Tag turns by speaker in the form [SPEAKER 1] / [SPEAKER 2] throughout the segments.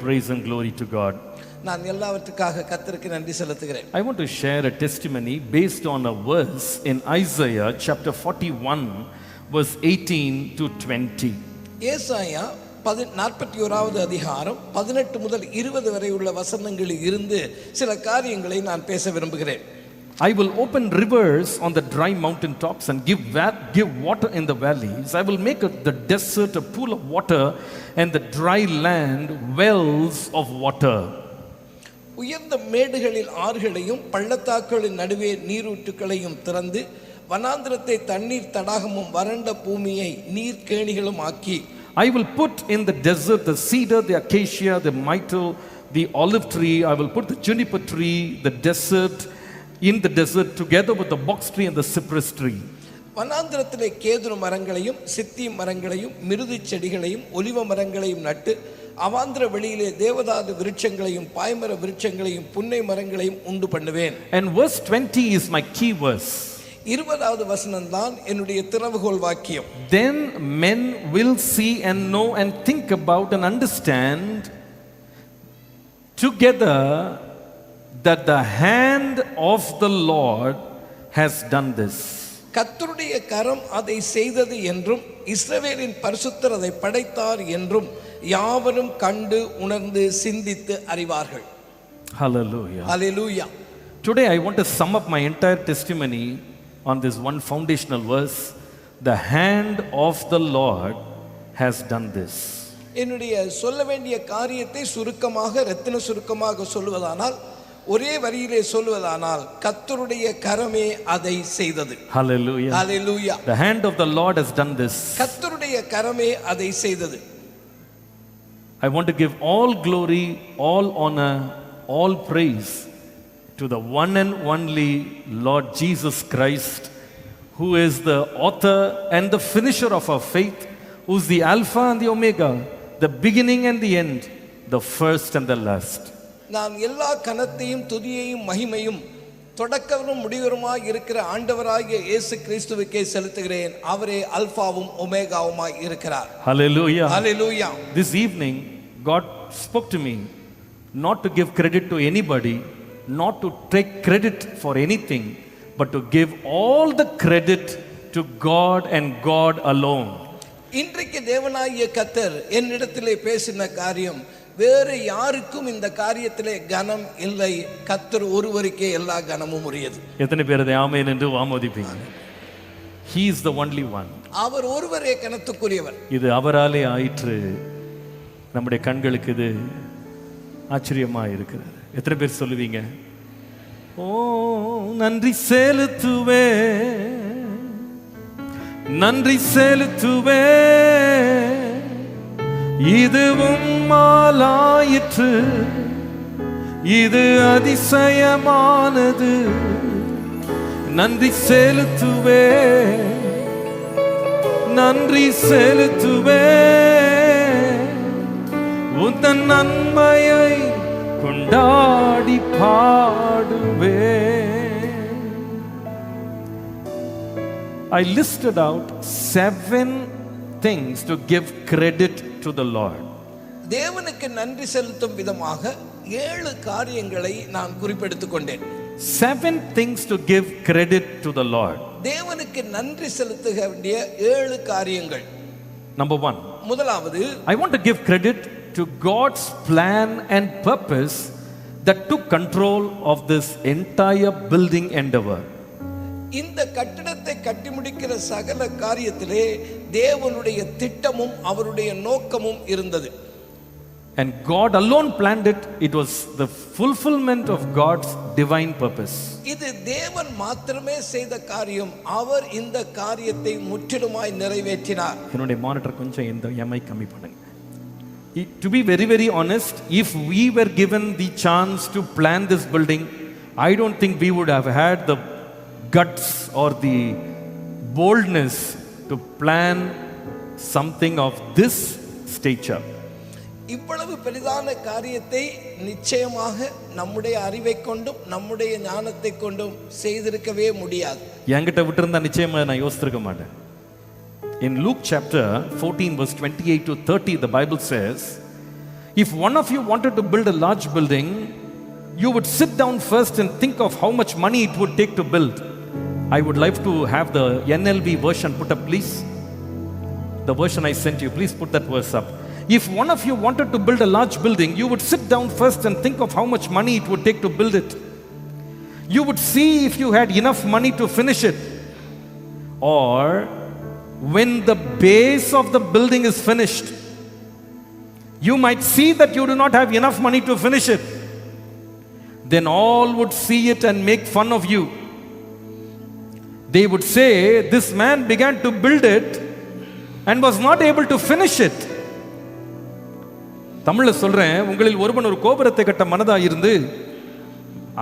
[SPEAKER 1] praise and glory to God.
[SPEAKER 2] நான் எல்லாவற்றுக்காக கர்த்தருக்கு நன்றி செலுத்துகிறேன்.
[SPEAKER 1] I want to share a testimony based on a verse in Isaiah chapter 41 verse 18 to 20.
[SPEAKER 2] ஏசாயா 41வது அதிகாரம் 18 முதல் 20 வரை உள்ள வசனங்களில் இருந்து சில காரியங்களை நான் பேச விரும்புகிறேன்.
[SPEAKER 1] I will open rivers on the dry mountain tops and give water in the valleys. I will make the desert a pool of water and the dry land wells of water.
[SPEAKER 2] உயர்ந்த மேடுகளில் ஆறுகளையும் பள்ளத்தாக்குகளின் நடுவே நீரூற்றுகளையும் திறந்து வனாந்திரத்தை தண்ணீர் தடாகமும் வறண்ட பூமியை நீர்க்கேணிகளும் ஆக்கி
[SPEAKER 1] I will put in the desert the cedar, the acacia, the myrtle, the olive tree. I will put the juniper tree, the desert in the desert together with the box tree and the cypress tree.
[SPEAKER 2] வனாந்திரத்திலே கேதுரு மரங்களையும் சித்தி மரங்களையும் மிருது செடிகளையும் ஒலிவ மரங்களையும் நட்டு அவாந்திர வெளியிலே தேவதாரு விருட்சங்களையும் பாய்மர விருட்சங்களையும் புன்னை மரங்களையும் உண்டு பண்ணுவேன்.
[SPEAKER 1] And verse 20 is my key verse.
[SPEAKER 2] 20வது வசனம் தான் என்னுடைய திறவுகோல் வாக்கியம்.
[SPEAKER 1] Then men will see and know and think about and understand together that the hand of the Lord has done this.
[SPEAKER 2] கர்த்தருடைய கரம் அதை செய்தது என்றும் இஸ்ரவேலின் பரிசுத்தர் அதை படைத்தார் என்றும் யாவரும் கண்டு உணர்ந்து சிந்தித்து அறிவார்கள்.
[SPEAKER 1] Hallelujah.
[SPEAKER 2] Hallelujah.
[SPEAKER 1] Today I want to sum up my entire testimony on this one foundational verse. The hand of the Lord has done this.
[SPEAKER 2] என்னுடைய சொல்ல வேண்டிய காரியத்தை சுருக்கமாக ரத்தின சுருக்கமாக சொல்வதானால் ஒரே வரியிலே சொல்வதானால் கர்த்தருடைய கரமே அதை செய்தது.
[SPEAKER 1] Hallelujah.
[SPEAKER 2] Hallelujah.
[SPEAKER 1] The hand of the Lord has done this.
[SPEAKER 2] கர்த்தருடைய கரமே அதை செய்தது.
[SPEAKER 1] I want to give all glory, all honor, all praise to the one and only Lord Jesus Christ, who is the author and the finisher of our faith, who is the Alpha and the Omega, the beginning and the end, the first and the last.
[SPEAKER 2] நான் எல்லா கனத்தையும் துதியையும் மகிமையும் தொடக்கவரும் முடிவருமாய் இருக்கிற ஆண்டவராகிய இயேசு கிறிஸ்துவுக்கே செலுத்துகிறேன். அவரே அல்பாவும் ஒமேகாவுமாய் இருக்கிறார்.
[SPEAKER 1] Hallelujah.
[SPEAKER 2] Hallelujah.
[SPEAKER 1] This evening God spoke to me not to give credit to anybody, not to take credit for anything, but to give all the credit to God and God alone.
[SPEAKER 2] இன்றைக்கு தேவனாகிய கர்த்தர் என்னிடத்திலே பேசின காரியம் வேறு யாருக்கும் இந்த காரியத்திலே கனம் இல்லை, கர்த்தர் ஒருவருக்கே எல்லா கனமும் உரியது.
[SPEAKER 1] எத்தனை பேர் அதை ஆமென் என்று ஆமோதிப்பீங்க? He is the only one.
[SPEAKER 2] அவர் ஒருவரே கனத்துக்குரியவர்.
[SPEAKER 1] இது அவராலே ஆயிற்று. நம்முடைய கண்களுக்கு இது ஆச்சரியமா இருக்கிறது. எத்தனை பேர் சொல்லுவீங்க? ஓ நன்றி செலுத்துவே, நன்றி செலுத்துவே, இதுவும் மாலாயிற்று, இது அதிசயமானது. நன்றி செலுத்துவே, நன்றி செலுத்துவே, உந்தன் நன்மையை கொண்டாடி பாடுவே. I listed out 7 things to give credit to the Lord.
[SPEAKER 2] தேவனுக்கு நன்றி செலுத்தும் விதமாக 7 காரியங்களை நான் குறிப்பெடுத்துக் கொண்டேன்.
[SPEAKER 1] 7 things to give credit to the Lord.
[SPEAKER 2] தேவனுக்கு நன்றி செலுத்த வேண்டிய 7 காரியங்கள்.
[SPEAKER 1] Number 1.
[SPEAKER 2] முதலாவது,
[SPEAKER 1] I want to give credit to God's plan and purpose that took control of this entire building endeavor.
[SPEAKER 2] இந்த கட்டிடத்தை கட்டி முடிக்கிற சகல காரியத்திலே தேவனுடைய திட்டமும் அவருடைய நோக்கமும் இருந்தது.
[SPEAKER 1] And God alone planned it. It was the fulfillment of God's divine purpose.
[SPEAKER 2] இது தேவன் மாத்திரமே செய்த காரியம். அவர் இந்த காரியத்தை முற்றிலுமாய் நிறைவேற்றினார்.
[SPEAKER 1] என்னுடைய மானிட்டர் கொஞ்சம் இந்த எம்ஐ கம்மி பண்ணுங்க. To be very very honest, if we were given the chance to plan this building, I don't think we would have had the guts or the boldness to plan something of this stature.
[SPEAKER 2] இவ்வளவு பெரிதான காரியத்தை நிச்சயமாக நம்முடைய அறிவை கொண்டும் நம்முடைய ஞானத்தை கொண்டும் செய்திருக்கவே முடியாது.
[SPEAKER 1] என்கிட்ட விட்டிருந்தா நிச்சயமா நான் யோசித்திருக்க மாட்டேன். In Luke chapter 14 verse 28 to 30, the Bible says, If one of you wanted to build a large building, you would sit down first and think of how much money it would take to build. I would like to have the NLB version put up, please. The version I sent you, please put that verse up. If one of you wanted to build a large building, you would sit down first and think of how much money it would take to build it. You would see if you had enough money to finish it. Or when the base of the building is finished, you might see that you do not have enough money to finish it. Then all would see it and make fun of you. They would say, this man began to build it and was not able to finish it. தமிழ்ல சொல்றேன், உங்களில் ஒருவன் ஒரு கோபுரத்தை கட்ட மனதா இருந்து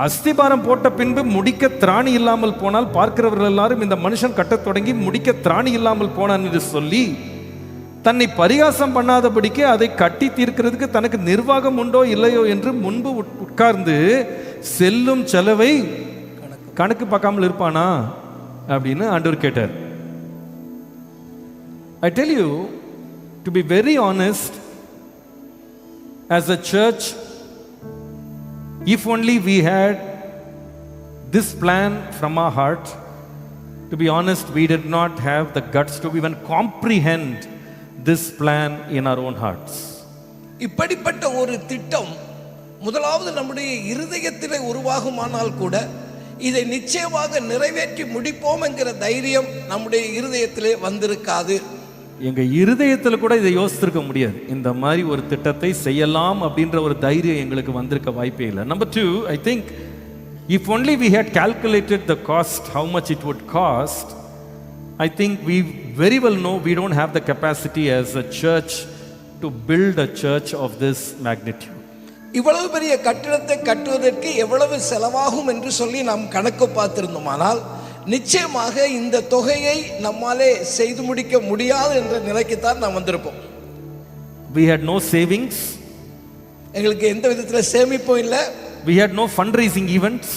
[SPEAKER 1] அஸ்திபாரம் போட்ட பின்பு முடிக்க திராணி இல்லாமல் போனால் பார்க்கிறவர்கள் எல்லாரும் இந்த மனுஷன் கட்டத் தொடங்கி முடிக்க திராணி இல்லாமல் போனான் என்று சொல்லி தன்னை பரிகாசம் பண்ணாதபடிக்கு அதை கட்டி தீர்க்கிறதுக்கு தனக்கு நிர்வாகம் உண்டோ இல்லையோ என்று முன்பு உட்கார்ந்து செல்லும் செலவை கணக்கு பார்க்காமல் இருப்பானா அப்படின்னு ஆண்டவர் கேட்டார். I tell you, to be very honest, as a church, if only we had this plan from our heart, to be honest, we did not have the guts to even comprehend this plan in our own hearts.
[SPEAKER 2] இப்படிப்பட்ட ஒரு திட்டம் முதலாவது நம்முடைய இருதயத்திலே உருவாகுமானால் கூட இதை நிச்சயமாக நிறைவேற்றி முடிப்போம் என்கிற தைரியம் நம்முடைய இருதயத்திலே வந்திருக்காது.
[SPEAKER 1] எங்க இருதயத்தில் கூட இதை யோசித்திருக்க முடியாது. இந்த மாதிரி ஒரு திட்டத்தை செய்யலாம் அப்படின்ற ஒரு தைரியம் எங்களுக்கு வந்திருக்க வாய்ப்பே இல்லை. Number 2, I think if only we had calculated the cost, how much it would cost, I think we very well know we don't have the capacity as a church to build a church of this magnitude.
[SPEAKER 2] இவ்வளவு பெரிய கட்டிடத்தை கட்டுவதற்கு எவ்வளவு செலவாகும் என்று சொல்லி நாம் கணக்கு பார்த்திருந்தோமானால் நிச்சயமாக இந்த தொகையை நம்மாலே செய்து முடிக்க முடியாது என்ற நிலைக்கு தான் நாம் வந்திருப்போம்.
[SPEAKER 1] We had no savings.
[SPEAKER 2] எங்களுக்கு எந்த விதத்தில் சேமிப்பும் இல்லை.
[SPEAKER 1] We had no fundraising events.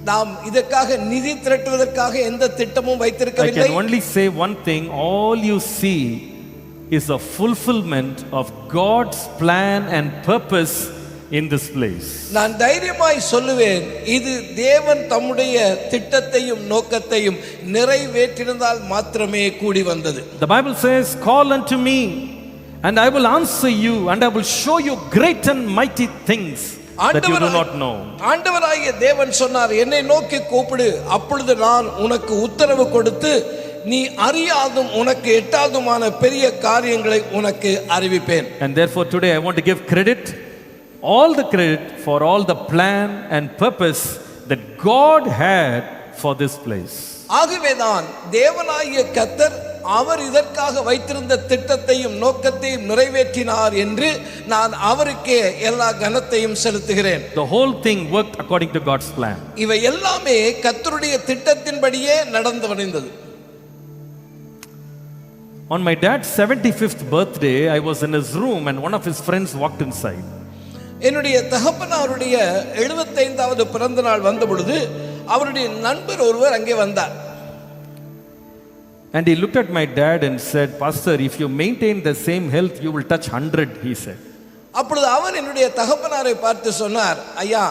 [SPEAKER 2] நாம் இதற்காக நிதி திரட்டுவதற்காக எந்த திட்டமும் வைத்திருக்கவில்லை.
[SPEAKER 1] I can only say one thing, all you see is a fulfillment of God's plan and purpose in this place.
[SPEAKER 2] நான் தைரியமாய் சொல்லுவேன், இது தேவன் தம்முடைய திட்டத்தையும் நோக்கத்தையும் நிறைவேற்றினால் மாத்திரமே கூடி வந்தது.
[SPEAKER 1] The Bible says, call unto me and I will answer you and I will show you great and mighty things that you do not know.
[SPEAKER 2] ஆண்டவராகிய தேவன் சொன்னார், என்னை நோக்கி கூப்பிடு, அப்பொழுது நான் உனக்கு உத்தரவு கொடுத்து நீ அறியாதும் உனக்கு எட்டாதுமான பெரிய காரியங்களை உனக்கு அறிவிப்பேன்.
[SPEAKER 1] And therefore today I want to give credit, all the credit for all the plan and purpose that God had for this place.
[SPEAKER 2] ஆகவேதான் தேவனாகிய கர்த்தர் அவர் இதற்காக வைத்திருந்த திட்டத்தையும் நோக்கத்தையும் நிறைவேற்றினார் என்று நான் அவருக்கே எல்லா கனத்தையும் செலுத்துகிறேன்.
[SPEAKER 1] The whole thing worked according to God's plan.
[SPEAKER 2] இவை எல்லாமே கர்த்தருடைய திட்டத்தின்படியே நடந்து வந்தது.
[SPEAKER 1] On my dad's 75th birthday, I was in his room and one of his friends walked inside.
[SPEAKER 2] என்னுடைய தகப்பனாருடைய 75வது பிறந்த நாள் வந்த பொழுது அவருடைய நண்பர் ஒருவர் அங்கே வந்தார்.
[SPEAKER 1] And he looked at my dad and said, Pastor, if you maintain the same health, you will touch 100, he said.
[SPEAKER 2] அப்பொழுது அவர் என்னுடைய தகப்பனாரை பார்த்து சொன்னார், ஐயா,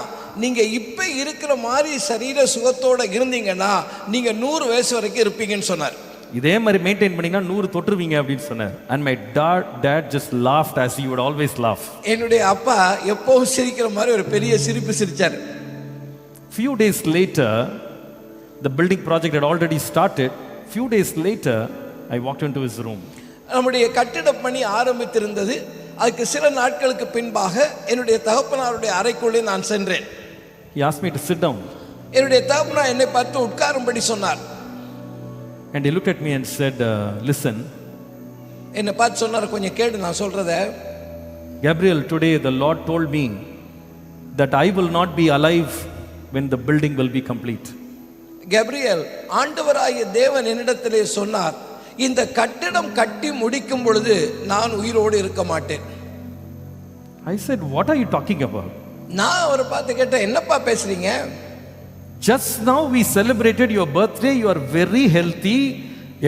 [SPEAKER 2] நீங்க இப்ப இருக்கிற மாதிரி சரீர சுகத்தோட இருந்தீங்கன்னா நீங்க 100 வயசு வரைக்கும் இருப்பீங்கன்னு சொன்னார்.
[SPEAKER 1] இதே மாதிரி மெயின்டைன் பண்ணீங்கன்னா 100 தொட்டுருவீங்க அப்படின்னு சொன்னார். And my dad just laughed as he would always laugh.
[SPEAKER 2] என்னுடைய அப்பா எப்பவும் சிரிக்கிற மாதிரி ஒரு பெரிய சிரிப்பு சிரிச்சார்.
[SPEAKER 1] Few days later, the building project had already started. Few days later, I walked into his room.
[SPEAKER 2] நம்முடைய கட்டிட பணி ஆரம்பித்திருந்தது. அதுக்கு சில நாட்களுக்கு பின்பாக என்னுடைய தகப்பனாருடைய அறைக்குள்ளே நான் சென்றேன்.
[SPEAKER 1] He asked me to sit down.
[SPEAKER 2] என்னுடைய தகப்பனார் என்னை பார்த்து உட்காரும்படி சொன்னார்.
[SPEAKER 1] And he looked at me and said, listen.
[SPEAKER 2] என்னை பார்த்து சொன்னார், கொஞ்சம் கேடு நான் சொல்றத.
[SPEAKER 1] Gabriel, today the Lord told me that I will not be alive when the building will be complete.
[SPEAKER 2] Gabriel, ஆண்டவராகிய தேவன் என்னிடத்திலே சொன்னார், இந்த கட்டிடம் கட்டி முடிக்கும் பொழுது நான் உயிரோடு இருக்க மாட்டேன்.
[SPEAKER 1] I said, what are you talking about?
[SPEAKER 2] நான் அவரை பார்த்து கேட்டேன், என்னப்பா பேசுறீங்க?
[SPEAKER 1] Just now we celebrated your birthday, you are very healthy,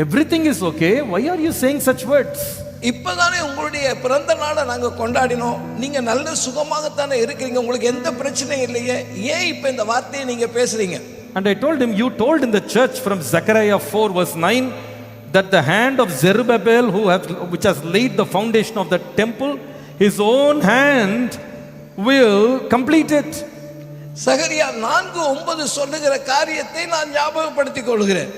[SPEAKER 1] everything is okay, why are you saying such words?
[SPEAKER 2] இப்பதானே உங்களுடைய பிறந்த நாளை நாங்க கொண்டாடினோம், நீங்க நல்ல சுகமாகத்தானே இருக்கிறீங்க, உங்களுக்கு எந்த பிரச்சனையும் இல்லையே, ஏன் இப்ப இந்த வார்த்தையை நீங்க பேசுறீங்க?
[SPEAKER 1] And I told him, you told in the church from Zechariah 4 verse 9 that the hand of Zerubbabel which has laid the foundation of the temple, his own hand will complete it.
[SPEAKER 2] சகரியா 4:9 சொல்லுகிற காரியத்தை நான் ஞாபகப்படுத்திக் கொள்கிறேன்.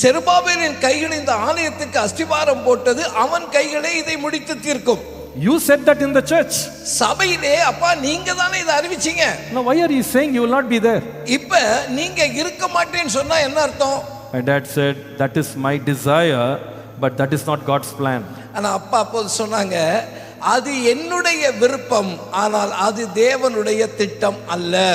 [SPEAKER 2] செருபாபேலின் கைகள் இந்த ஆலயத்துக்கு அஸ்திவாரம் போட்டது, அவன் கைகளே இதை முடித்து தீர்க்கும்.
[SPEAKER 1] You said that in the church.
[SPEAKER 2] சபையிலே அப்பா நீங்க தானே இதை அறிவிச்சீங்க.
[SPEAKER 1] Now why are you saying you will not be there?
[SPEAKER 2] இப்ப நீங்க இருக்க மாட்டேன்னு சொன்னா என்ன அர்த்தம்?
[SPEAKER 1] My dad said, that is my desire, but that is not God's plan.
[SPEAKER 2] ஆனா அப்பா அப்போது சொன்னாங்க, அது என்னுடைய விருப்பம், ஆனால் அது தேவனுடைய திட்டம் அல்ல.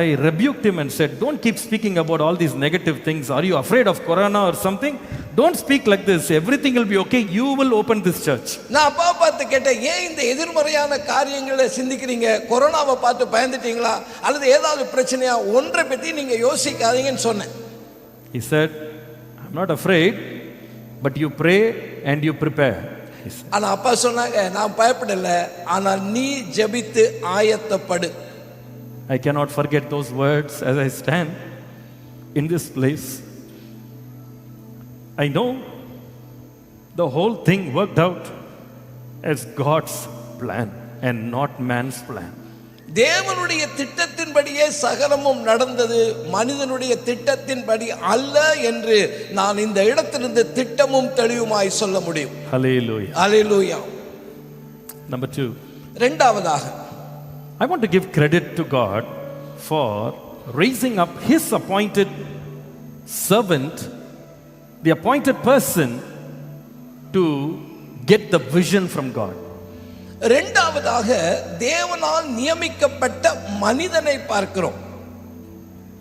[SPEAKER 1] I rebuked him and said, don't keep speaking about all these negative things. Are you afraid of corona or something? Don't speak like this. Everything will be okay. You will open this church.
[SPEAKER 2] நான் அப்பா பார்த்து கேட்டேன், ஏன் இந்த எதிர்மறையான காரியங்களை சிந்திக்கிறீங்க? கொரோனாவை பார்த்து பயந்துட்டீங்களா அல்லது ஏதாவது பிரச்சனையா? ஒன்றை பத்தி நீங்க யோசிக்காதீங்கன்னு சொன்னேன்.
[SPEAKER 1] He said, I'm not afraid, but you pray and you prepare.
[SPEAKER 2] ஆனா அப்பா சொன்னாங்க, நான் பயப்படல, ஆனால் நீ ஜெபித்து ஆயத்தப்படு.
[SPEAKER 1] I cannot forget those words as I stand in this place. I know the whole thing worked out as God's plan and not man's plan.
[SPEAKER 2] தேவனுடைய திட்டத்தின்படியே சகலமும் நடந்தது, மனிதனுடைய திட்டத்தின்படி அல்ல என்று நான் இந்த இடத்திலிருந்து திட்டமும் தெளிவுமாய் சொல்ல முடியும்.
[SPEAKER 1] Hallelujah.
[SPEAKER 2] Hallelujah.
[SPEAKER 1] Number 2.
[SPEAKER 2] இரண்டாவதாக,
[SPEAKER 1] I want to give credit to God for raising up his appointed servant, the appointed person, to get the vision from God.
[SPEAKER 2] இரண்டாவதாக தேவனால் நியமிக்கப்பட்ட மனிதனை பார்க்கிறோம்.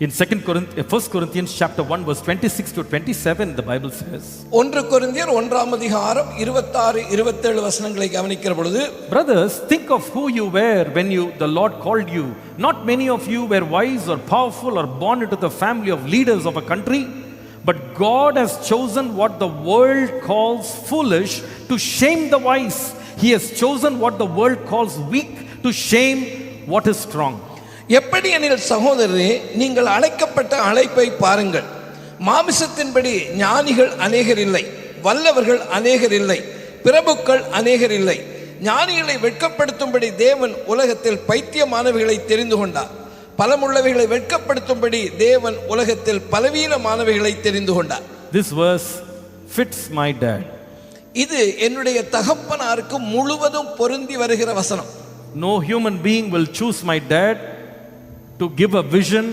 [SPEAKER 1] In 1 Corinthians chapter 1 verse 26 to 27 the Bible says,
[SPEAKER 2] 1 கொரிந்தியர் 1ஆம் அதிகாரம் 26-27 வசனங்களை கவனிக்கிற பொழுது,
[SPEAKER 1] brothers, think of who you were when the Lord called you. Not many of you were wise or powerful or born into the family of leaders of a country, but God has chosen what the world calls foolish to shame the wise. He has chosen what the world calls weak to shame what is strong.
[SPEAKER 2] எப்படி எனில் சகோதரரே, நீங்கள் அழைக்கப்பட்ட அழைப்பை பாருங்கள். மாமிசத்தின்படி ஞானிகள் அநேகர் இல்லை, வல்லவர்கள் அநேகர் இல்லை, பிரபுக்கள் அநேகர் இல்லை. ஞானிகளை வெட்கப்படுத்தும்படி தேவன் உலகத்தில் பைத்தியமானவைகளை தெரிந்து கொண்டார், பலமுள்ளவைகளை வெட்கப்படுத்தும்படி தேவன் உலகத்தில் பலவீனமானவைகளை தெரிந்து கொண்டார்.
[SPEAKER 1] This verse fits my dad.
[SPEAKER 2] இது என்னுடைய தகப்பனாருக்கு முழுவதும் பொருந்தி வருகிற வசனம்.
[SPEAKER 1] No human being will choose my dad to give a vision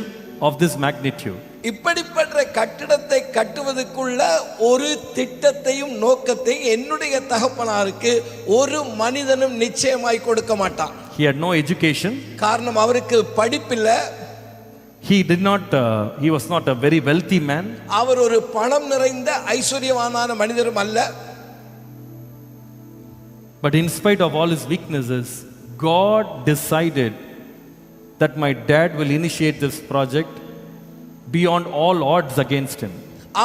[SPEAKER 1] of this magnitude.
[SPEAKER 2] இப்படிப்பட்ட கட்டிடத்தை கட்டுவதற்குள்ள ஒரு திட்டத்தையும் நோக்கத்தையும் என்னுடைய தகப்பனாருக்கு ஒரு மனிதனும் நிச்சயமாய் கொடுக்க மாட்டான்.
[SPEAKER 1] He had no education.
[SPEAKER 2] காரணம், அவருக்கு படிப்பில்ல.
[SPEAKER 1] He was not a very wealthy man.
[SPEAKER 2] அவர் ஒரு பணம் நிறைந்த ஐஸ்வர்யவானான மனிதரும் அல்ல.
[SPEAKER 1] But in spite of all his weaknesses, God decided that my dad will initiate this project beyond all odds against him.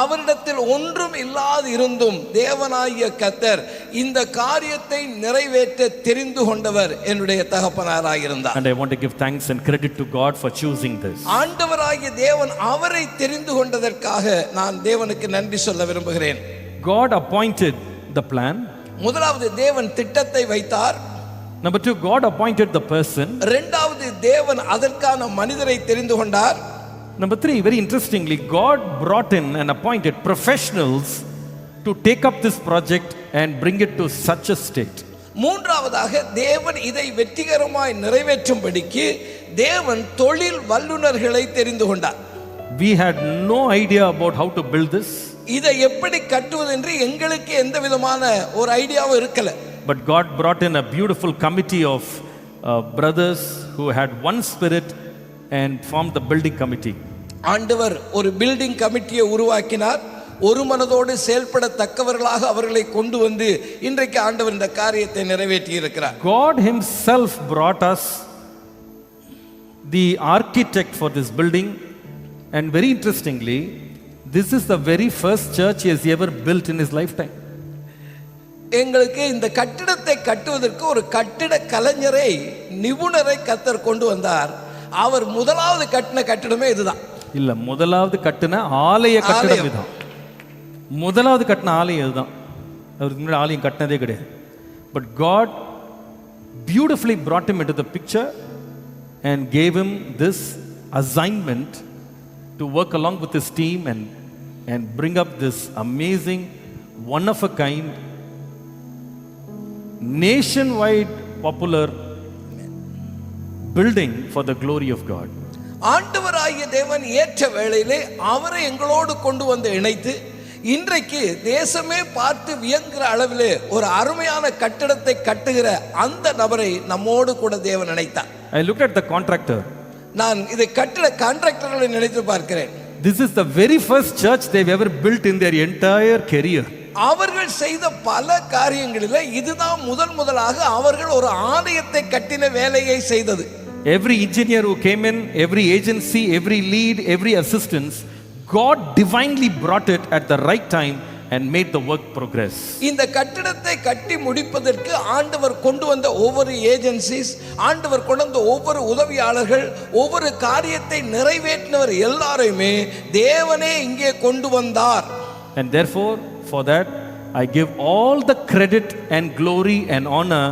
[SPEAKER 2] அவரிடத்தில் ஒன்றும் இல்லாது இருந்தும் தேவனாகிய கர்த்தர் இந்த காரியத்தை நிறைவேற்ற தெரிந்து கொண்டவர் என்னுடைய தகப்பனாராக இருந்தார்.
[SPEAKER 1] And I want to give thanks and credit to God for choosing this.
[SPEAKER 2] ஆண்டவராகிய தேவன் அவரை தெரிந்து கொண்டதற்காக நான் தேவனுக்கு நன்றி சொல்ல விரும்புகிறேன்.
[SPEAKER 1] God appointed the plan.
[SPEAKER 2] முதலாவது தேவன் திட்டத்தை வைத்தார்.
[SPEAKER 1] Number 2, God appointed the person.
[SPEAKER 2] இரண்டாவது தேவன் அதற்கான மனிதரை தெரிந்து கொண்டார்.
[SPEAKER 1] Number 3, very interestingly, God brought in and appointed professionals to take up this project and bring it to such a state.
[SPEAKER 2] மூன்றாவதாக தேவன் இதை வெற்றிகரமாய் நிறைவேற்றும்படிக்கு தேவன் தொழில் வல்லுனர்களை தெரிந்து கொண்டார்.
[SPEAKER 1] We had no idea about how to build this.
[SPEAKER 2] இதை எப்படி கட்டுவது என்று எங்களுக்கு எந்த விதமான ஒரு ஐடியாவும் இருக்கல.
[SPEAKER 1] But God brought in a beautiful committee of brothers who had one spirit and formed the building committee.
[SPEAKER 2] ஆண்டவர் ஒரு பில்டிங் கமிட்டியை உருவாக்கினார். ஒரு மனதோடு செயல்படத்தக்கவர்களாக அவர்களை கொண்டு வந்து இன்றைக்கு ஆண்டவர் இந்த காரியத்தை நிறைவேற்றி இருக்கிறார்.
[SPEAKER 1] God himself brought us the architect for this building, and very interestingly, this is the very first church he has ever built in his lifetime.
[SPEAKER 2] எங்களுக்கு இந்த கட்டிடத்தை கட்டுவதற்கு ஒரு கட்டிட கலைஞரை, நிபுணரை கர்த்தர் கொண்டு வந்தார். அவர் முதலாவது கட்டின கட்டிடமே இதுதான்.
[SPEAKER 1] இல்ல, முதலாவது கட்டின ஆலய கட்டிடம் இதுதான். முதலாவது கட்டின ஆலயம் இதுதான். அவருக்கு முன்னாடி ஆலயம் கட்டினதே கிடையாது. But God beautifully brought him into the picture and gave him this assignment to work along with his team and bring up this amazing, one of a kind, nationwide popular building for the glory of God.
[SPEAKER 2] ஆண்டவராகிய தேவன் ஏற்ற வேளையிலே அவரை எங்களோடு கொண்டு வந்து இணைத்து, இன்றைக்கு தேசமே பார்த்து வியங்குற அளவிலே ஒரு அருமையான கட்டிடத்தை கட்டுகிற அந்த நபரை நம்மோடு கூட தேவன் இணைத்தார்.
[SPEAKER 1] I looked at the contractor.
[SPEAKER 2] நான் இதை கட்டிட கான்ட்ராக்டர்களை நினைத்து பார்க்கிறேன்.
[SPEAKER 1] This is the very first church they've ever built in their entire career.
[SPEAKER 2] அவர்கள் செய்த பல காரியங்களிலே இதுதான் முதலாக அவர்கள் ஒரு ஆலயத்தை கட்டின வேலையை செய்தது.
[SPEAKER 1] Every engineer who came in, every agency, every lead, every assistance, God divinely brought it at the right time and made the work progress.
[SPEAKER 2] இந்த கட்டிடத்தை கட்டி முடிப்பதற்கு ஆண்டவர் கொண்டு வந்த ஒவ்வொரு ஏஜென்சிஸ், ஆண்டவர் கொண்டு வந்த ஒவ்வொரு உதவியாளர்கள், ஒவ்வொரு காரியத்தை நிறைவேற்றினவர் எல்லாரையுமே தேவனே இங்கே கொண்டு வந்தார்.
[SPEAKER 1] And therefore, for that, I give all the credit and glory and honor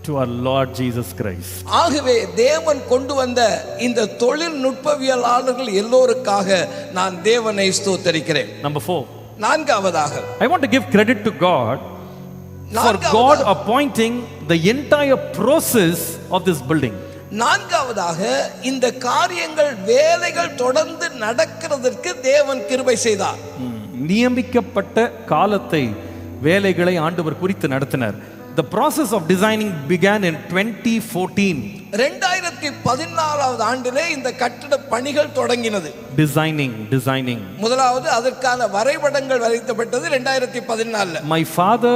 [SPEAKER 1] to our Lord Jesus Christ.
[SPEAKER 2] ஆகவே தேவன் கொண்டு வந்த இந்த தொழில்நுட்பவியலாளர்கள் எல்லோருக்காக நான் தேவனை ஸ்தோத்திரிக்கிறேன்.
[SPEAKER 1] Number 4.
[SPEAKER 2] நான்காவதாக,
[SPEAKER 1] I want to give credit to God for God appointing the entire process of this building.
[SPEAKER 2] நான்காவதாக, இந்த காரியங்கள் வேலைகள் தொடர்ந்து நடக்கிறதற்கு தேவன் கிருபை செய்தார்.
[SPEAKER 1] நியமிக்கப்பட்ட காலத்தை வேலைகளை ஆண்டவர் குறித்து நடத்தினார். The process of designing began in 2014.
[SPEAKER 2] 2014வது ஆண்டிலே இந்த கட்டட பணிகள் தொடங்கினது.
[SPEAKER 1] Designing.
[SPEAKER 2] முதலாவது அதற்கான வரைபடங்கள் வரையப்பட்டது 2014.
[SPEAKER 1] My father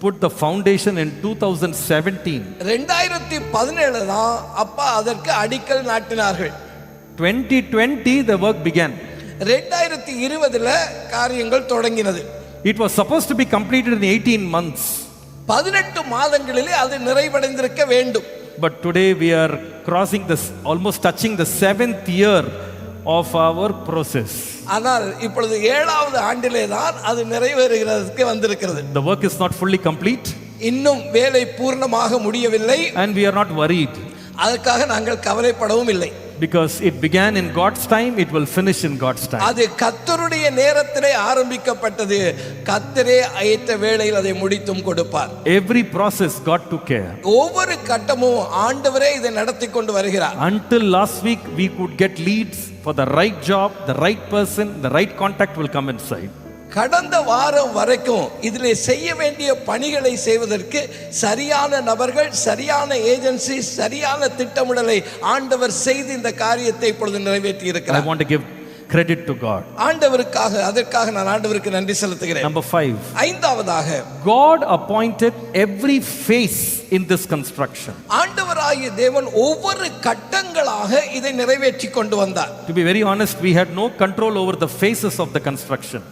[SPEAKER 1] put the foundation in 2017.
[SPEAKER 2] 2017 தான் அப்பா அதற்கு அடிக்கல் நாட்டினார்கள்.
[SPEAKER 1] 2020 the work began.
[SPEAKER 2] 2020ல காரியங்கள் தொடங்கினது.
[SPEAKER 1] It was supposed to be completed in 18 months.
[SPEAKER 2] 18 மாதங்களிலே அது நிறைவடைந்திருக்க வேண்டும்.
[SPEAKER 1] But today we are crossing this, almost touching the 7th year of our process.
[SPEAKER 2] ஆனால் இப்பொழுது 7வது ஆண்டிலே தான் அது நிறைவேறுகிறதுக்கு வந்திருக்கிறது.
[SPEAKER 1] The work is not fully complete.
[SPEAKER 2] இன்னும் வேலை பூர்ணமாக முடியவில்லை.
[SPEAKER 1] And we are not worried.
[SPEAKER 2] அதற்காக நாங்கள் கவலைப்படவும் இல்லை.
[SPEAKER 1] Because it began in God's time, it will finish in God's time.
[SPEAKER 2] அது கர்த்தருடைய நேரத்திலே ஆரம்பிக்கப்பட்டது. கர்த்தரே ஏற்ற வேளையில் அதை முடித்தும் கொடுப்பார்.
[SPEAKER 1] Every process God took care.
[SPEAKER 2] ஒவ்வொரு கட்டமும் ஆண்டவரே இதை நடத்தி கொண்டு வருகிறார்.
[SPEAKER 1] Until last week we could get leads for the right job, the right person, the right contact will come inside.
[SPEAKER 2] கடந்த வாரம் வரைக்கும் இதிலே செய்ய வேண்டிய பணிகளை செய்வதற்கு சரியான நபர்கள், சரியான ஏஜென்சி, சரியான திட்டமிடலை ஆண்டவர் செய்து இந்த காரியத்தை இப்பொழுது நிறைவேற்றி இருக்கிறார்.
[SPEAKER 1] I want to give credit to God.
[SPEAKER 2] ஆண்டவருக்காக, அதற்காக நான் ஆண்டவருக்கு நன்றி செலுத்துகிறேன்.
[SPEAKER 1] Number 5.
[SPEAKER 2] ஐந்தாவதாக,
[SPEAKER 1] God appointed every phase in this construction.
[SPEAKER 2] ஆண்டவராகிய தேவன் ஒவ்வொரு கட்டங்களாக இதை நிறைவேற்றி கொண்டு வந்தார்.
[SPEAKER 1] To be very honest, we had no control over the phases of the construction.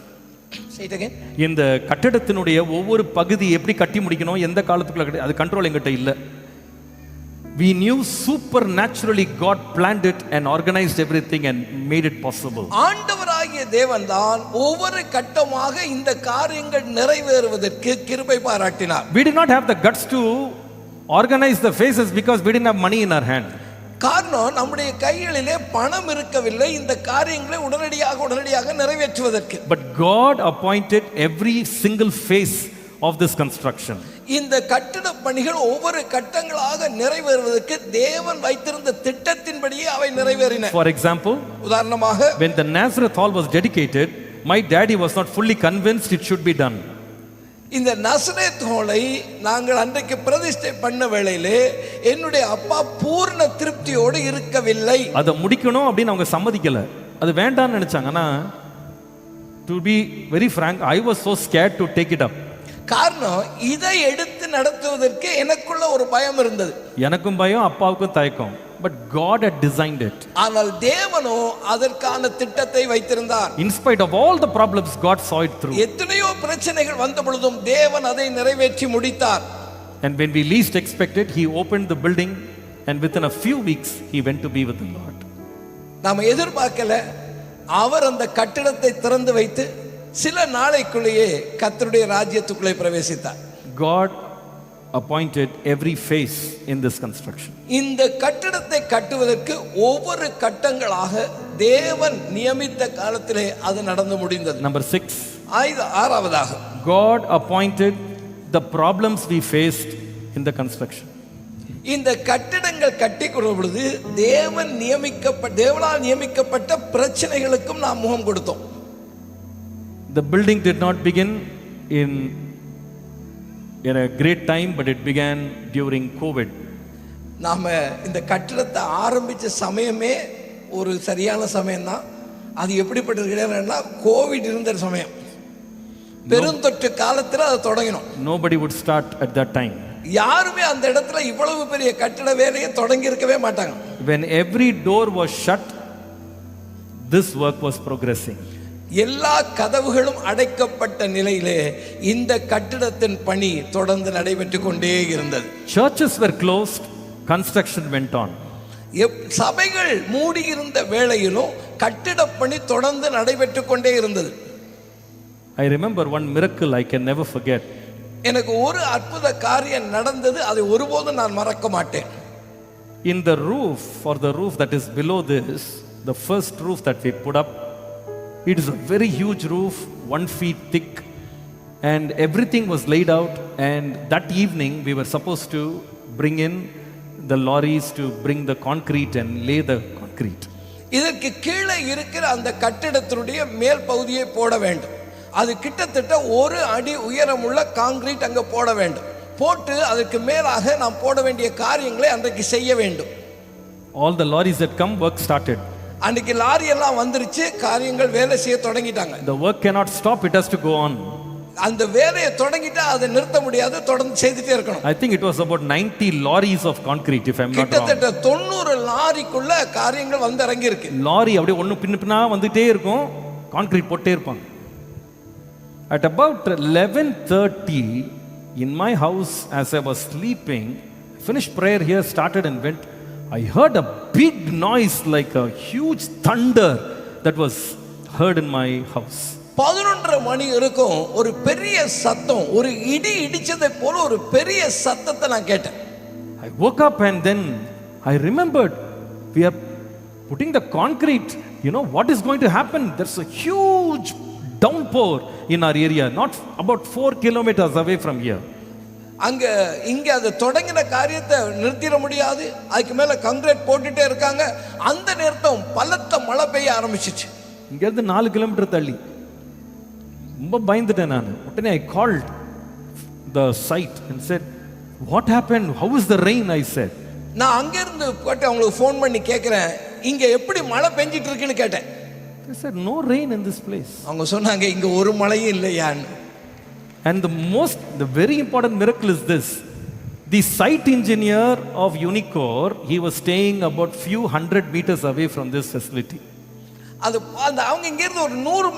[SPEAKER 1] இந்த கட்டடத்தினுடைய ஒவ்வொரு பகுதி எப்படி கட்டி முடிக்கணும், எந்த காலத்துக்குள்ள, அது கண்ட்ரோல் எங்கிட்ட இல்ல. We knew supernaturally God planned it and organized everything and made it possible.
[SPEAKER 2] ஆண்டவராகிய தேவன் தான் ஒவ்வொரு கட்டமாக இந்த காரியங்கள் நிறைவேறுவதற்கு கிருபை பாராட்டினார்.
[SPEAKER 1] We did not have the guts to organize the phases because we didn't have money in our hand.
[SPEAKER 2] காரணம், நம்முடைய கைகளிலே பணம் இருக்கவில்லை இந்த காரியங்களை உடனடியாக நிறைவேற்றுவதற்கு.
[SPEAKER 1] But God appointed every single phase of this construction.
[SPEAKER 2] இந்த கட்டட பணிகள் ஒவ்வொரு கட்டங்களாக நிறைவேறுவதற்கு தேவன் வைத்திருந்த திட்டத்தின்படியே அவை நிறைவேறின.
[SPEAKER 1] For example,
[SPEAKER 2] உதாரணமாக,
[SPEAKER 1] when the Nazareth hall was dedicated, my daddy was not fully convinced it should be done.
[SPEAKER 2] இந்த நசரேத் ஹாலை நாங்கள் அன்றைக்கு பிரதிஷ்டை பண்ண வேளையிலே என்னுடைய அப்பா பூர்ண திருப்தியோடு இருக்கவில்லை.
[SPEAKER 1] அதை முடிக்கணும் அப்படின்னு அவங்க சம்மதிக்கல, அது வேண்டாம்னு நினைச்சாங்க. ஆனா to be very frank, I was so scared to take it up.
[SPEAKER 2] காரணம், இதை எடுத்து நடத்துவதற்கு எனக்குள்ள ஒரு பயம் இருந்தது.
[SPEAKER 1] எனக்கும் பயம், அப்பாவுக்கும் தயக்கம். but God had designed it.
[SPEAKER 2] ஆனால் தேவனோ அதற்கான திட்டத்தை வைத்திருந்தார்.
[SPEAKER 1] In spite of all the problems, God saw it through.
[SPEAKER 2] எத்தனையோ பிரச்சனைகள் வந்த பொழுதும் தேவன் அதை நிறைவேற்றி முடித்தார்.
[SPEAKER 1] And when we least expected, He opened the building, and within a few weeks, He went to be with the Lord.
[SPEAKER 2] நாம் எதிர்பார்க்கல, அவர் அந்த கட்டிடத்தை திறந்து வைத்து சில நாளைக்குள்ளேயே கர்த்தருடைய ராஜ்யத்துக்குள்ளே பிரவேசித்தார்.
[SPEAKER 1] God appointed every phase in this construction.
[SPEAKER 2] இந்த கட்டிடத்தை கட்டுவதற்கு ஒவ்வொரு கட்டங்களாக தேவன் நியமித்த காலத்திலே அது நடந்து முடிந்தது.
[SPEAKER 1] Number 6.
[SPEAKER 2] ஆறாவதாக,
[SPEAKER 1] God appointed the problems we faced in the construction.
[SPEAKER 2] இந்த கட்டிடங்கள் கட்டி கொள்ளும் பொழுது தேவனால் நியமிக்கப்பட்ட பிரச்சனைகளுக்கும் நாம் முகம் கொடுத்தோம்.
[SPEAKER 1] The building did not begin in a great time, but it began during COVID.
[SPEAKER 2] நாம இந்த கட்டிடத்தை ஆரம்பிச்ச சமயமே ஒரு சரியான சமயம் தான். அது எப்படிப்பட்டதுன்னா, கோவிட் இருந்த சமயம், பெருந்தொற்று காலத்தில் அதை தொடங்கினோம்.
[SPEAKER 1] Nobody would start at that time.
[SPEAKER 2] யாருமே அந்த இடத்துல இவ்வளவு பெரிய கட்டிட வேலையை தொடங்கி இருக்கவே மாட்டாங்க.
[SPEAKER 1] When every door was shut, this work was progressing.
[SPEAKER 2] எல்லா கதவுகளும் அடைக்கப்பட்ட நிலையிலே இந்த கட்டிடத்தின் பணி தொடர்ந்து நடைபெற்று கொண்டே இருந்தது.
[SPEAKER 1] Churches were closed, construction went on.
[SPEAKER 2] சபைகள் மூடி இருந்த வேளையிலும் கட்டிட பணி தொடர்ந்து நடைபெற்று கொண்டே இருந்தது.
[SPEAKER 1] I remember one miracle I can never forget.
[SPEAKER 2] எனக்கு ஒரு அற்புத காரியம் நடந்தது, அதை ஒருபோதும் நான் மறக்க மாட்டேன்.
[SPEAKER 1] In the roof, for the roof that is below this, the first roof that we put up, it is a very huge roof, 1 feet thick, and everything was laid out. And that evening we were supposed to bring in the lorries to bring the concrete and lay the concrete.
[SPEAKER 2] இதற்கு கீழே இருக்கிற அந்த கட்டிடத்தினுடைய மேல் பகுதியை போட வேண்டும். அது கிட்டத்தட்ட 1 அடி உயரமுள்ள கான்கிரீட் அங்க போட வேண்டும். போட்டு அதுக்கு மேலாக நாம் போட வேண்டிய காரியங்களை அன்றைக்கு செய்ய வேண்டும்.
[SPEAKER 1] All the lorries that come, work started.
[SPEAKER 2] அன்றைக்கு லாரி எல்லாம் வந்துருச்சு, காரியங்கள் வேலை செய்ய தொடங்கிட்டாங்க.
[SPEAKER 1] The work cannot stop, it has to go on.
[SPEAKER 2] அந்த வேலையை தொடங்கிட்டா அதை நிறுத்த முடியாது, தொடர்ந்து செய்துட்டே இருக்கணும்.
[SPEAKER 1] I think it was about 90 lorries of concrete, if I'm not wrong.
[SPEAKER 2] கிட்டத்தட்ட 90 லாரிக்குள்ள காரியங்கள் வந்து இறங்கி இருக்கு.
[SPEAKER 1] லாரி அப்படியே ஒன்னு பின்னா வந்துட்டே இருக்கும், கான்கிரீட் போட்டே இருப்பாங்க. At about 11:30 in my house, as I was sleeping, finished prayer here, started and went, I heard a big noise like a huge thunder that was heard in my house.
[SPEAKER 2] 11:30 மணி இருக்கும், ஒரு பெரிய சத்தம், ஒரு இடி இடிச்சதை போல ஒரு பெரிய சத்தத்தை நான் கேட்டேன்.
[SPEAKER 1] I woke up and then I remembered we are putting the concrete. You know what is going to happen? There's a huge downpour in our area, not about 4 kilometers away from here.
[SPEAKER 2] இங்க அது தொடங்கின காரியத்தை நிறுத்திட முடியாது, அதுக்கு மேல concrete போட்டுட்டே இருக்காங்க. அந்த நேரத்துல பலத்த மழை பெய்ய ஆரம்பிச்சிச்சு.
[SPEAKER 1] இங்க இருந்து 4 கிலோமீட்டர் தள்ளி. ரொம்ப பயந்துட்டேன் நான். உடனே I called the site and said, what happened? How is the rain? I said.
[SPEAKER 2] நான் அங்க இருந்து போட்டு அவங்களுக்கு ஃபோன் பண்ணி கேக்குறேன், இங்க எப்படி மழை பெஞ்சிட்டு இருக்குன்னு கேட்டேன்.
[SPEAKER 1] They said no rain in this place.
[SPEAKER 2] அவங்க சொன்னாங்க இங்க ஒரு மழையும் இல்லையான்னு.
[SPEAKER 1] And the very important miracle is this. The site engineer of Unicor, he was staying about few hundred meters away from this facility.
[SPEAKER 2] அது அவங்க இங்க இருந்து ஒரு 100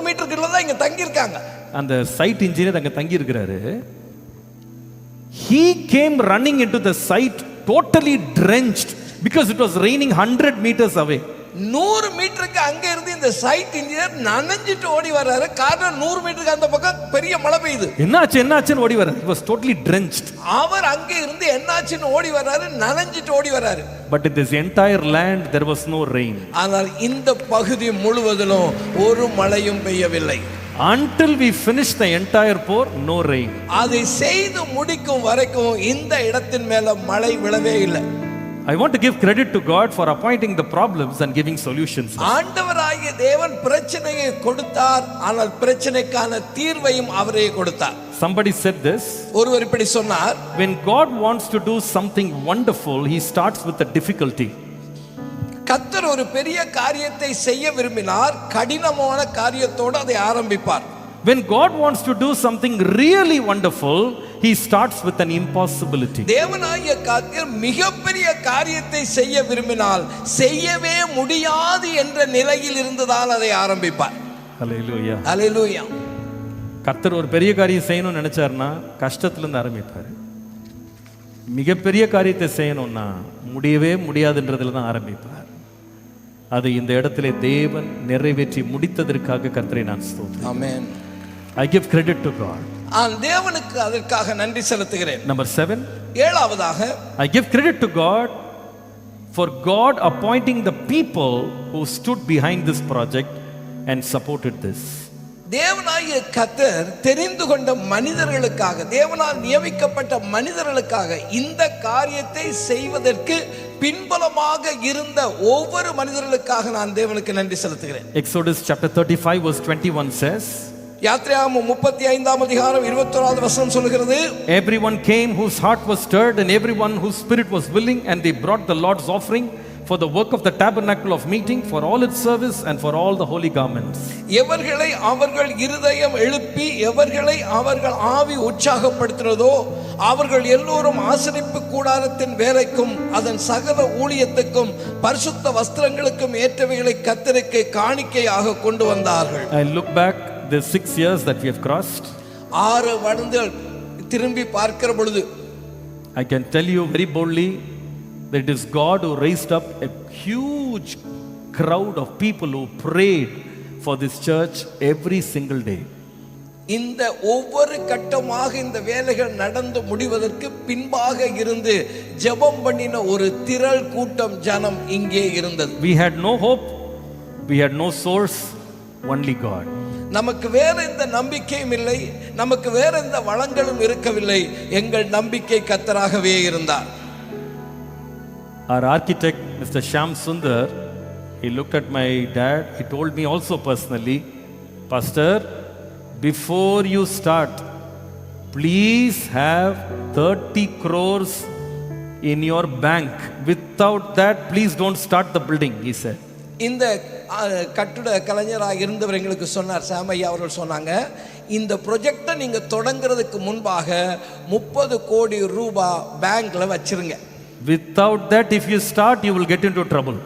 [SPEAKER 2] மீட்டருக்குள்ள தான் இங்க தங்கி இருக்காங்க.
[SPEAKER 1] அந்த site engineer அங்க தங்கி இருக்காரு. He came running into the site totally drenched because it was raining 100 meters away.
[SPEAKER 2] 100 மீட்டருக்கு அங்க இருந்து இந்த சைட் இன்ஜினியர் நனைஞ்சிட்டு ஓடி வர்றாரு. காரணம் 100 மீட்டருக்கு அந்த பக்கம் பெரிய மழை பெய்யுது.
[SPEAKER 1] என்னாச்சுன்னு ஓடி வர்றாரு. He was totally drenched.
[SPEAKER 2] அவர் அங்க இருந்து என்னாச்சுன்னு ஓடி வர்றாரு, நனைஞ்சிட்டு ஓடி வர்றாரு.
[SPEAKER 1] But in this entire land there was no rain.
[SPEAKER 2] ஆனால் இந்த பகுதி முழுவதிலும் ஒரு மழையும் பெய்யவில்லை.
[SPEAKER 1] Until we finished the entire pour, no rain.
[SPEAKER 2] அதை செய்து முடிக்கும் வரைக்கும் இந்த இடத்தின் மேல மழை விழவே இல்லை.
[SPEAKER 1] I want to give credit to God for appointing the problems and giving solutions.
[SPEAKER 2] ஆண்டவராகிய தேவன் பிரச்சனையை கொடுத்தார், ஆனால் பிரச்சனைக்கான தீர்வையும் அவரே கொடுத்தார்.
[SPEAKER 1] Somebody said this.
[SPEAKER 2] ஒருவர் இப்படி சொன்னார்,
[SPEAKER 1] when God wants to do something wonderful, he starts with a difficulty.
[SPEAKER 2] கர்த்தர் ஒரு பெரிய காரியத்தை செய்ய விரும்பினார், கடினமான காரியத்தோடு அதை ஆரம்பிப்பார்.
[SPEAKER 1] When God wants to do something really wonderful, he starts with an impossibility.
[SPEAKER 2] தேவனாகிய கர்த்தர் மிகப்பெரிய காரியத்தை செய்ய விரும்பினால் செய்யவே முடியாது என்ற நிலையில் இருந்துதான் அதை ஆரம்பிப்பார்.
[SPEAKER 1] Hallelujah.
[SPEAKER 2] Hallelujah.
[SPEAKER 1] கர்த்தர் ஒரு பெரிய காரியம் செய்யணும்னு நினைச்சாருன்னா கஷ்டத்துல இருந்து ஆரம்பிப்பார். மிகப்பெரிய காரியத்தை செய்யணும்னா முடியவே முடியாதுன்றதுல தான் ஆரம்பிப்பார். அது இந்த இடத்திலே தேவன் நிறைவேற்றி முடித்ததற்காக கர்த்தரை நான் ஸ்தோத்திரிக்கிறேன்.
[SPEAKER 2] ஆமென்.
[SPEAKER 1] I give credit to God.
[SPEAKER 2] தேவனுக்கு அதற்காக நன்றி செலுத்துகிறேன்.
[SPEAKER 1] Number 7.
[SPEAKER 2] ஏழாவதாக
[SPEAKER 1] I give credit to God for God appointing the people who stood behind this project and supported this.
[SPEAKER 2] தேவனாகிய கர்த்தர் தெரிந்து கொண்ட மனிதர்களுக்காக, தேவனால் நியமிக்கப்பட்ட மனிதர்களுக்காக இந்த காரியத்தை செய்வதற்கு பின்புலமாக இருந்த ஒவ்வொரு மனிதர்களுக்காக நான் தேவனுக்கு நன்றி செலுத்துகிறேன்.
[SPEAKER 1] Exodus chapter 35 verse 21 says,
[SPEAKER 2] யாத்ராகமம் 35ஆம் அதிகாரம் 21வது வசனம் சொல்கிறது,
[SPEAKER 1] everyone came whose heart was stirred and everyone whose spirit was willing, and they brought the Lord's offering for the work of the tabernacle of meeting, for all its service and for all the holy garments.
[SPEAKER 2] எவர்களை அவர்கள் இருதயம் எழுப்பி எவர்களை அவர்கள் ஆவி உற்சாகப்படுத்தினதோ அவர்கள் எல்லோரும் ஆசரிப்பு கூடாரத்தின் வேலைக்கும் அதன் சகல ஊழியத்துக்கும் பரிசுத்த வஸ்திரங்களுக்கும் ஏற்றவைகளை கர்த்தருக்கு காணிக்கையாக கொண்டு வந்தார்கள்.
[SPEAKER 1] I look back the 6 years that we have crossed.
[SPEAKER 2] 6 வருடங்கள் திரும்பி பார்க்கிற பொழுது
[SPEAKER 1] I can tell you very boldly that it is God who raised up a huge crowd of people who prayed for this church every single day.
[SPEAKER 2] இந்த ஒவ்வொரு கட்டமாக இந்த வேலைகள் நடந்து முடிவதற்கு பின்பாக இருந்து ஜெபம் பண்ணின ஒரு திரள் கூட்டம் ஜனம் இங்கே இருந்தது.
[SPEAKER 1] We had no hope, we had no source, only God.
[SPEAKER 2] நமக்கு வேற எந்த நம்பிக்கையும் இல்லை, நமக்கு வேற எந்த வளங்களும் இருக்கவில்லை, எங்கள் நம்பிக்கை கர்த்தராகவே இருந்தார்.
[SPEAKER 1] Our architect, Mr. Shyam Sundar, he looked at my dad, he told me also personally, Pastor, before you start, please have 30 crores in your bank. Without that, please don't start the building, he said.
[SPEAKER 2] இந்த கட்டுட கலைஞராக இருந்தவர் எங்களுக்கு சொன்னார், சாமையா அவர்கள் சொன்னாங்க, இந்த ப்ரொஜெக்டை நீங்க தொடங்குறதுக்கு முன்பாக 30 கோடி ரூபாய் பேங்க்ல வச்சிருங்க.
[SPEAKER 1] Without that, if you start, you will get into trouble.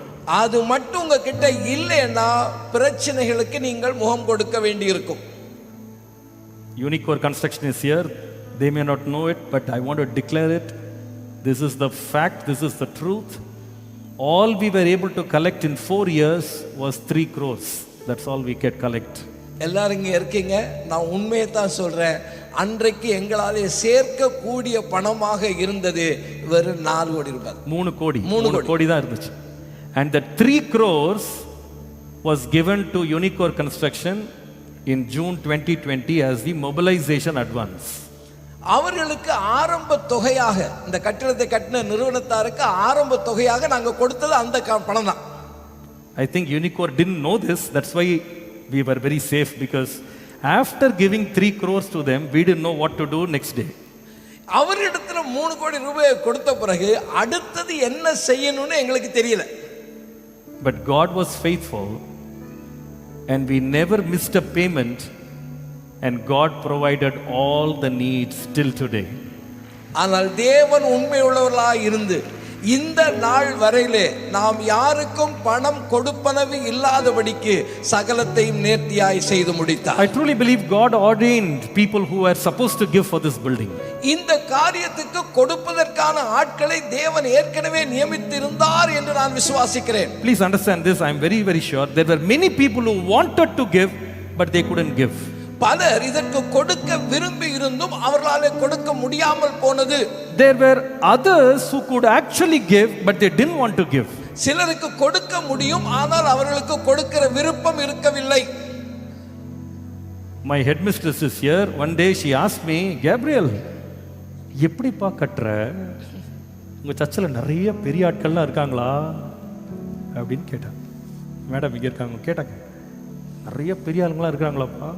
[SPEAKER 2] அது மட்டும் உங்ககிட்ட இல்லைன்னா பிரச்சனைகளுக்கு நீங்கள் முகம் கொடுக்க வேண்டி இருக்கும்.
[SPEAKER 1] Unicore Construction is here. They may not know it, but I want to declare it. This is the fact, this is the truth. All we were able to collect in 4 years was 3 crores. That's all we could collect.
[SPEAKER 2] எல்லாரும் இங்கே இருக்கீங்க, நான் உண்மையை தான் சொல்கிறேன். அன்றைக்கு எங்களாலே சேர்க்க கூடிய பணமாக இருந்தது வெறும் 4 கோடி ரூபாய்.
[SPEAKER 1] 3 கோடி தான் இருந்துச்சு. And the 3 crores was given to Unicore Construction in June 2020 as the mobilization advance.
[SPEAKER 2] அவர்களுக்கு ஆரம்ப தொகையாக, இந்த கட்டிடத்தை கட்டின நிறுவனத்தாருக்கு ஆரம்ப தொகையாக நாங்கள் கொடுத்தது அந்த பணம் தான்.
[SPEAKER 1] I think Unicore didn't know this. That's why we were very safe, because after giving 3 crores to them, we didn't know what to do next day.
[SPEAKER 2] அவரிடத்துல 3 கோடி ரூபாயை கொடுத்த பிறகு அடுத்தது என்ன செய்யணும்னு எங்களுக்கு தெரியல.
[SPEAKER 1] But God was faithful and we never missed a payment, and God provided all the needs till today.
[SPEAKER 2] ஆனால் தேவன் உண்மையுள்ளவர்களாய் இருந்து இந்த நாள் வரையிலே நாம் யாருக்கும் பணம் கொடுப்பனவு இல்லாதபடிக்கு சகலத்தையும் நேர்த்தியாய் செய்து முடித்தார்.
[SPEAKER 1] I truly believe God ordained people who were supposed to give for this building.
[SPEAKER 2] இந்த காரியத்துக்கு கொடுப்பதற்கான ஆட்களை தேவன் ஏற்கனவே நியமித்திருந்தார் என்று நான் விசுவாசிக்கிறேன்.
[SPEAKER 1] Please understand this, I am very very sure there were many people who wanted to give but they couldn't give.
[SPEAKER 2] பலர் இதற்கு கொடுக்க விரும்பி இருந்தும் அவர்களாலே கொடுக்க முடியாமல் போனது.
[SPEAKER 1] There were others who could actually give but they didn't want to give.
[SPEAKER 2] சிலருக்கு கொடுக்க முடியும், ஆனால் அவர்களுக்கு கொடுக்கிற விருப்பம் இருக்கவில்லை.
[SPEAKER 1] My headmistress is here. One day she asked me, Gabriel, எப்படிப்பா கட்டுற? உங்க சர்ச்சில் நிறைய பெரிய ஆட்கள்லாம் இருக்காங்களா அப்படின்னு கேட்டாங்க. மேடம் இங்கே இருக்காங்க. கேட்டாங்க, நிறைய பெரிய ஆளுங்களாம் இருக்காங்களாப்பா?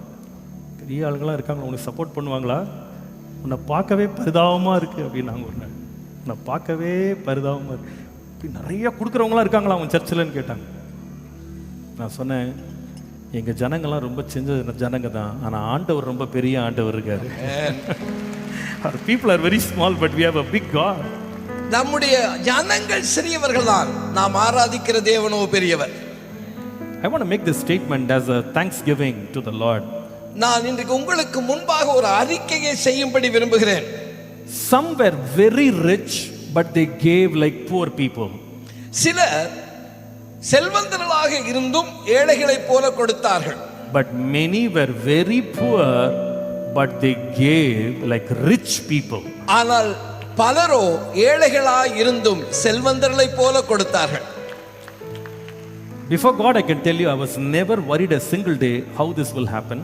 [SPEAKER 1] பெரிய ஆளுங்களாம் இருக்காங்களா? உனக்கு சப்போர்ட் பண்ணுவாங்களா? உன்னை பார்க்கவே பரிதாபமாக இருக்குது அப்படின்னு நாங்கள் ஒரு நாள், உன்னை பார்க்கவே பரிதாபமாக இருக்கு, இப்படி நிறைய கொடுக்குறவங்களாம் இருக்காங்களா உன் சர்ச்சில்னு கேட்டாங்க. நான் சொன்னேன், எங்க ஜனங்கள்லாம் ரொம்ப சின்ன ஜனங்க தான், ஆனா ஆண்டவர் ரொம்ப பெரிய ஆண்டவர் இருக்காரு. Our people are very small, but we have a big God.
[SPEAKER 2] நம்முடைய ஜனங்கள் சிறியவர்கள் தான், நாம் ஆராதிக்கிற தேவனோ பெரியவர்.
[SPEAKER 1] I want to make this statement as a thanksgiving to the Lord.
[SPEAKER 2] நான் இன்றைக்கு உங்களுக்கு முன்பாக ஒரு அறிக்கையை செய்யும்படி விரும்புகிறேன்.
[SPEAKER 1] Some were very rich, but they gave like poor people.
[SPEAKER 2] சிலர் செல்வந்தர்களாக இருந்தும் ஏழைகளைப் போல கொடுத்தார்கள்.
[SPEAKER 1] But many were very poor, but they gave like rich people.
[SPEAKER 2] ஆனால் பலரோ ஏழைகளாய் இருந்தும் செல்வந்தர்களைப் போல கொடுத்தார்கள்.
[SPEAKER 1] Before God, I can tell you, I was never worried a single day how this will happen.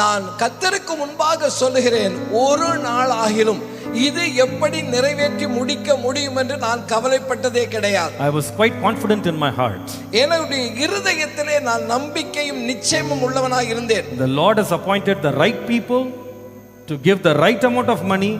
[SPEAKER 2] நான் கர்த்தருக்கு முன்பாக சொல்லுகிறேன், ஒரு நாள் ஆகிலும் இது எப்படி நிறைவேற்றி முடிக்க முடியும் என்று நான் கவலைப்பட்டதே கிடையாது.
[SPEAKER 1] I was quite confident in my heart.
[SPEAKER 2] என்னுடைய இருதயத்திலே நான் நம்பிக்கையும் நிச்சயமும் உள்ளவனாய் இருந்தேன்.
[SPEAKER 1] The Lord has appointed the right people to give the right amount of money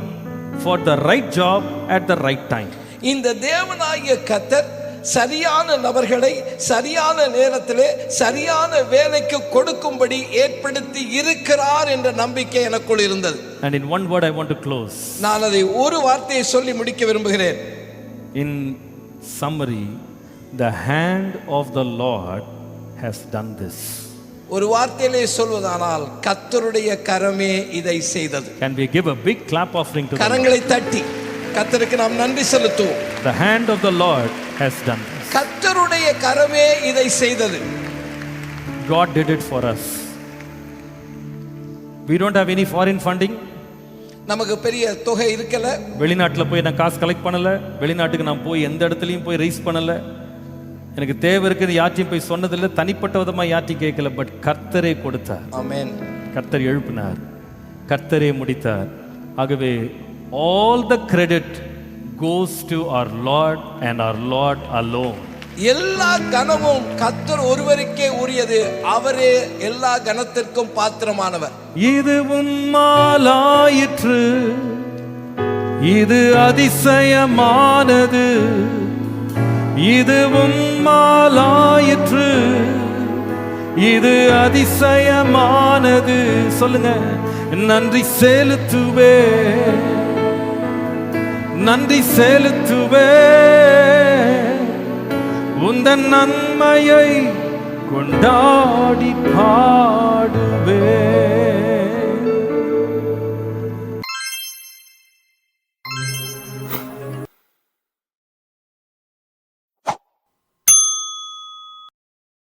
[SPEAKER 1] for the right job at the right time.
[SPEAKER 2] இந்த தேவனாகிய கர்த்தர் சரியான நபர்களை சரியான நேரத்திலே சரியான வேலைக்கு கொடுக்கும்படி ஏற்படுத்தி இருக்கிறார் என்ற நம்பிக்கை எனக்குள் இருந்தது.
[SPEAKER 1] And in one word I want to close.
[SPEAKER 2] நான் அதை ஒரு வார்த்தையை சொல்லி முடிக்க விரும்புகிறேன்.
[SPEAKER 1] In summary, the hand of the Lord has done this.
[SPEAKER 2] ஒரு வார்த்தையிலே சொல்வதானால் கர்த்தருடைய கரமே இதை செய்தது.
[SPEAKER 1] Can we give a big clap offering to the Lord?
[SPEAKER 2] கரங்களை தட்டி கர்த்தருக்கு நாம் நன்றி செலுத்துவோம்.
[SPEAKER 1] The hand of the Lord has done this.
[SPEAKER 2] கர்த்தருடைய கரமே இதை செய்தது.
[SPEAKER 1] God did it for us. We don't have any foreign funding.
[SPEAKER 2] நமக்கு பெரிய தொகை இருக்கல.
[SPEAKER 1] வெளிநாட்டுல போய் நான் காசு கலெக்ட் பண்ணல. வெளிநாட்டுக்கு நான் போய் எந்த இடத்துலையும் போய் ரைஸ் பண்ணல. எனக்கு தேவை இருக்குது யார்ட்டையும் போய் சொன்னதில்லை, தனிப்பட்ட விதமா யார்ட்டையும் கேட்கல. பட் கர்த்தரே கொடுத்தார்.
[SPEAKER 2] ஆமென்.
[SPEAKER 1] கர்த்தர் எழுப்பினார், கர்த்தரே முடித்தார். ஆகவே all the credit goes to our Lord and our Lord alone.
[SPEAKER 2] எல்லா கனமும் கர்த்தர் ஒருவருக்கே உரியது. அவரே எல்லா கனத்திற்கும் பாத்திரமானவர்.
[SPEAKER 1] இது உம்மாலாயிற்று, இது அதிசயமானது. இது உம்மாலாயிற்று, இது அதிசயமானது. சொல்லுங்க, நன்றி செலுத்துவே, நன்றி செலுத்துவே, உந்தன் நன்மையை கொண்டாடி பாடுவே.